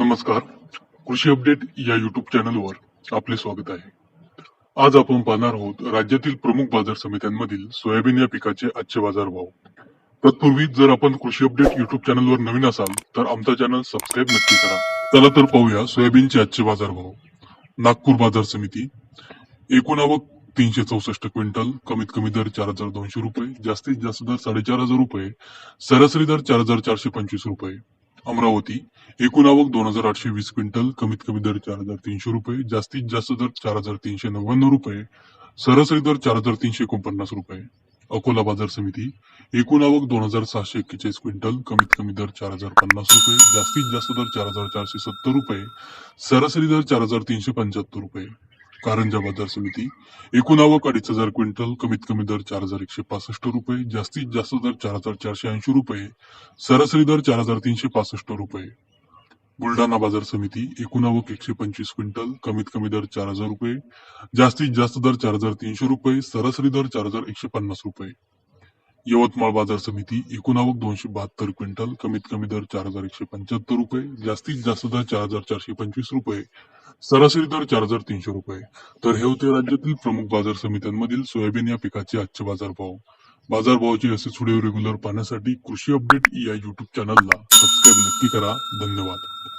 नमस्कार. कृषी अपडेट या युट्यूब चॅनलवर आपले स्वागत आहे. आज आपण पाहणार आहोत राज्यातील प्रमुख बाजार समित्यांमधील सोयाबीन या पिकाचे आजचे बाजारभाव. तत्पूर्वी जर आपण कृषी अपडेट युट्यूब चॅनलवर नवीन असाल तर आमचा चॅनल सबस्क्राईब नक्की करा. चला तर पाहूया सोयाबीनचे आजचे बाजारभाव. नागपूर बाजार समिती. एकूण आवक 364 क्विंटल, कमीत कमी दर 4,200 रुपये, जास्तीत जास्त दर 4,500 रुपये, सरासरी दर 4,425 रुपये. अमरावती. एकूण आवक 2,820 क्विंटल, कमीत कमी दर 4,300 रुपये, जास्तीत जास्त दर 4,399 रुपये, सरासरी दर 4,349 रुपये. अकोला बाजार समिती. एकूण आवक 2,641 क्विंटल, कमीत कमी दर 4,050 रुपये, जास्तीत जास्त दर 4,470 रुपये, सरासरी दर 4,375 रुपये. कारंजा बाजार समिती. एकूण आवक 2,500 क्विंटल, कमीत कमी दर 4,165 रुपये, जास्तीत जास्त दर 4,480 रुपये, सरासरी दर 4,365 रुपये. बुलढाणा बाजार समिती. एकूण आवक 125 क्विंटल, कमीत कमी दर 4,000 रुपये, जास्तीत जास्त दर 4,300 रुपये, सरासरी दर 4,150 रुपये. यवतमाळ बाजार समिती. एकूण आवक 272 क्विंटल, कमीत कमी दर 4,175 रुपये, जास्तीत जास्त दर 4,425 रुपये, सरासरी दर 4,300 रुपये. तर हे होते राज्यातील प्रमुख बाजार समित्यांमधील सोयाबीन या पिकाचे आजचे बाजारभाव. बाजारभावाचे असेच व्हिडिओ रेग्युलर पाहण्यासाठी कृषी अपडेट या युट्यूब चॅनलला सबस्क्राईब नक्की करा. धन्यवाद.